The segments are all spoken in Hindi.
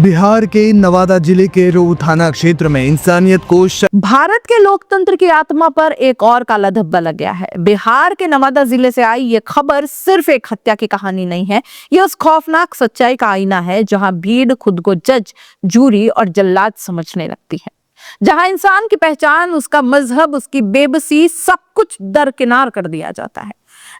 बिहार के नवादा जिले के रोहू थाना क्षेत्र में इंसानियत को भारत के लोकतंत्र की आत्मा पर एक और काला धब्बा लग गया है। बिहार के नवादा जिले से आई ये खबर सिर्फ एक हत्या की कहानी नहीं है, ये उस खौफनाक सच्चाई का आईना है जहां भीड़ खुद को जज, जूरी और जल्लाद समझने लगती है, जहां इंसान की पहचान, उसका मजहब, उसकी बेबसी सब कुछ दरकिनार कर दिया जाता है।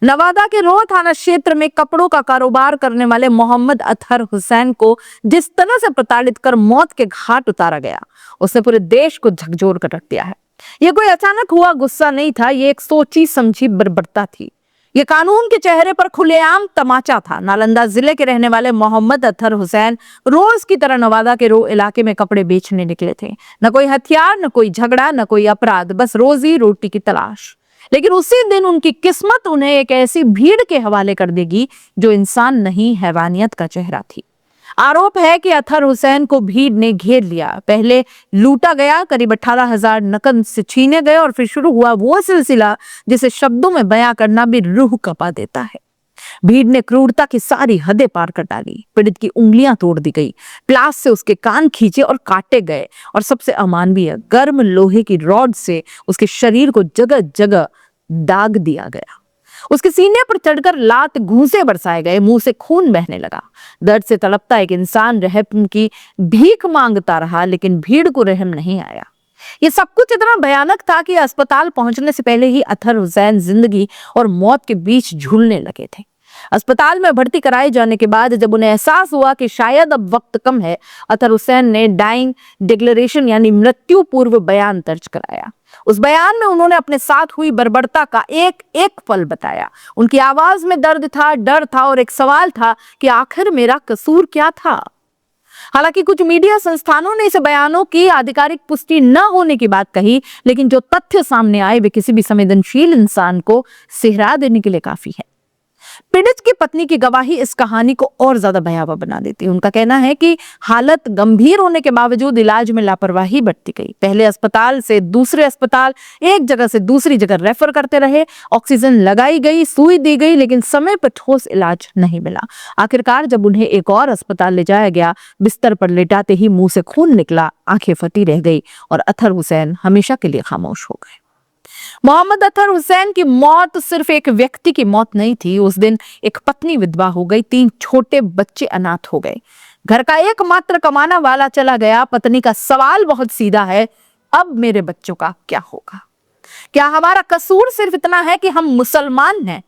नवादा के रोह थाना क्षेत्र में कपड़ों का कारोबार करने वाले मोहम्मद अतहर हुसैन को जिस तरह से प्रताड़ित कर मौत के घाट उतारा गया, उसने पूरे देश को झकझोर कर रख दिया है। यह कोई अचानक हुआ गुस्सा नहीं था, ये एक सोची समझी बर्बरता थी। ये कानून के चेहरे पर खुलेआम तमाचा था। नालंदा जिले के रहने वाले मोहम्मद अतहर हुसैन रोज की तरह नवादा के रोह इलाके में कपड़े बेचने निकले थे। न कोई हथियार, न कोई झगड़ा, न कोई अपराध, बस रोजी रोटी की तलाश। लेकिन उसी दिन उनकी किस्मत उन्हें एक ऐसी भीड़ के हवाले कर देगी जो इंसान नहीं, हैवानियत का चेहरा थी। आरोप है कि अतहर हुसैन को भीड़ ने घेर लिया। पहले लूटा गया, करीब 18,000 नकद से छीने गए और फिर शुरू हुआ वो सिलसिला जिसे शब्दों में बयां करना भी रूह कपा देता है। भीड़ ने क्रूरता की सारी हदें पार कर डाली। पीड़ित की उंगलियां तोड़ दी गई, प्लास से उसके कान खींचे और काटे गए, और सबसे अमानवीय गर्म लोहे की रॉड से उसके शरीर को जगह जगह दाग दिया गया। उसके सीने पर चढ़कर लात घूंसे बरसाए गए, मुंह से खून बहने लगा। दर्द से तड़पता एक इंसान रहम की भीख मांगता रहा, लेकिन भीड़ को रहम नहीं आया। ये सब कुछ इतना भयानक था कि अस्पताल पहुंचने से पहले ही अतहर हुसैन जिंदगी और मौत के बीच झूलने लगे थे। अस्पताल में भर्ती कराए जाने के बाद जब उन्हें एहसास हुआ कि शायद अब वक्त कम है, अतहर हुसैन ने डाइंग डिक्लेरेशन यानी मृत्यु पूर्व बयान दर्ज कराया। उस बयान में उन्होंने अपने साथ हुई बर्बरता का एक एक पल बताया। उनकी आवाज में दर्द था, डर था और एक सवाल था कि आखिर मेरा कसूर क्या था। हालांकि कुछ मीडिया संस्थानों ने इस बयानों की आधिकारिक पुष्टि न होने की बात कही, लेकिन जो तथ्य सामने आए वे किसी भी संवेदनशील इंसान को सिहरा देने के लिए काफी है। पीड़ित की पत्नी की गवाही इस कहानी को और ज्यादा भयावह बना देती है। उनका कहना है कि हालत गंभीर होने के बावजूद इलाज में लापरवाही बरती गई। पहले अस्पताल से दूसरे अस्पताल, एक जगह से दूसरी जगह रेफर करते रहे, ऑक्सीजन लगाई गई, सुई दी गई, लेकिन समय पर ठोस इलाज नहीं मिला। आखिरकार जब उन्हें एक और अस्पताल ले जाया गया, बिस्तर पर लेटाते ही मुंह से खून निकला, आंखें फटी रह गई और अतहर हुसैन हमेशा के लिए खामोश हो गए। मोहम्मद अतहर हुसैन की मौत सिर्फ एक व्यक्ति की मौत नहीं थी। उस दिन एक पत्नी विधवा हो गई, 3 छोटे बच्चे अनाथ हो गए, घर का एकमात्र कमाना वाला चला गया। पत्नी का सवाल बहुत सीधा है, अब मेरे बच्चों का क्या होगा? क्या हमारा कसूर सिर्फ इतना है कि हम मुसलमान हैं?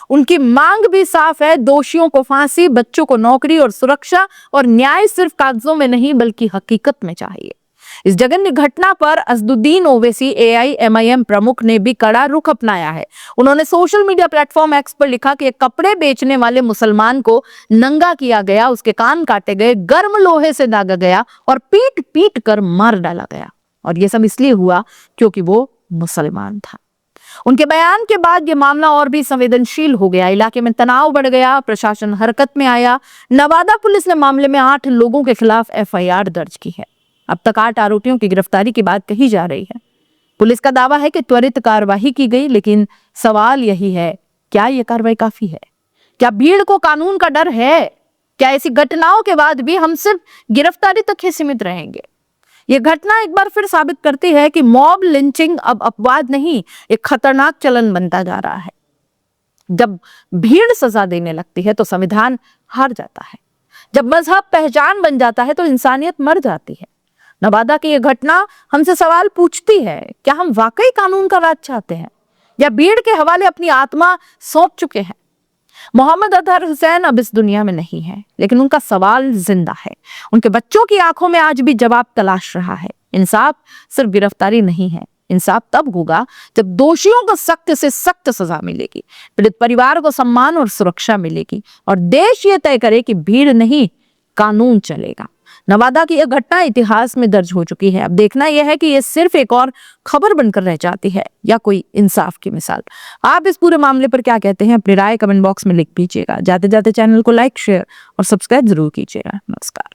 उनकी मांग भी साफ है, दोषियों को फांसी, बच्चों को नौकरी और सुरक्षा, और न्याय सिर्फ कागजों में नहीं बल्कि हकीकत में चाहिए। इस जघन्य घटना पर असदुद्दीन ओवैसी AIMIM प्रमुख ने भी कड़ा रुख अपनाया है। उन्होंने सोशल मीडिया प्लेटफॉर्म X पर लिखा कि कपड़े बेचने वाले मुसलमान को नंगा किया गया, उसके कान काटे गए, गर्म लोहे से दागा गया और पीट पीट कर मार डाला गया, और यह सब इसलिए हुआ क्योंकि वो मुसलमान था। उनके बयान के बाद यह मामला और भी संवेदनशील हो गया। इलाके में तनाव बढ़ गया, प्रशासन हरकत में आया। नवादा पुलिस ने मामले में 8 लोगों के खिलाफ FIR दर्ज की है। अब तक 8 आरोपियों की गिरफ्तारी की बात कही जा रही है। पुलिस का दावा है कि त्वरित कार्रवाई की गई, लेकिन सवाल यही है, क्या यह कार्रवाई काफी है? क्या भीड़ को कानून का डर है? क्या ऐसी घटनाओं के बाद भी हम सिर्फ गिरफ्तारी तक ही सीमित रहेंगे? यह घटना एक बार फिर साबित करती है कि मॉब लिंचिंग अब अपवाद नहीं, एक खतरनाक चलन बनता जा रहा है। जब भीड़ सजा देने लगती है तो संविधान हार जाता है। जब मजहब पहचान बन जाता है तो इंसानियत मर जाती है। नवादा की यह घटना हमसे सवाल पूछती है, क्या हम वाकई कानून का राज चाहते हैं या भीड़ के हवाले अपनी आत्मा सौंप चुके हैं? मोहम्मद अतहर हुसैन अब इस दुनिया में नहीं है, लेकिन उनका सवाल जिंदा है। उनके बच्चों की आंखों में आज भी जवाब तलाश रहा है। इंसाफ सिर्फ गिरफ्तारी नहीं है, इंसाफ तब होगा जब दोषियों को सख्त से सख्त सजा मिलेगी, पीड़ित परिवार को सम्मान और सुरक्षा मिलेगी, और देश ये तय करे कि भीड़ नहीं, कानून चलेगा। नवादा की यह घटना इतिहास में दर्ज हो चुकी है। अब देखना यह है कि यह सिर्फ एक और खबर बनकर रह जाती है या कोई इंसाफ की मिसाल। आप इस पूरे मामले पर क्या कहते हैं? अपनी राय कमेंट बॉक्स में लिख दीजिएगा। जाते जाते चैनल को लाइक, शेयर और सब्सक्राइब जरूर कीजिएगा। नमस्कार।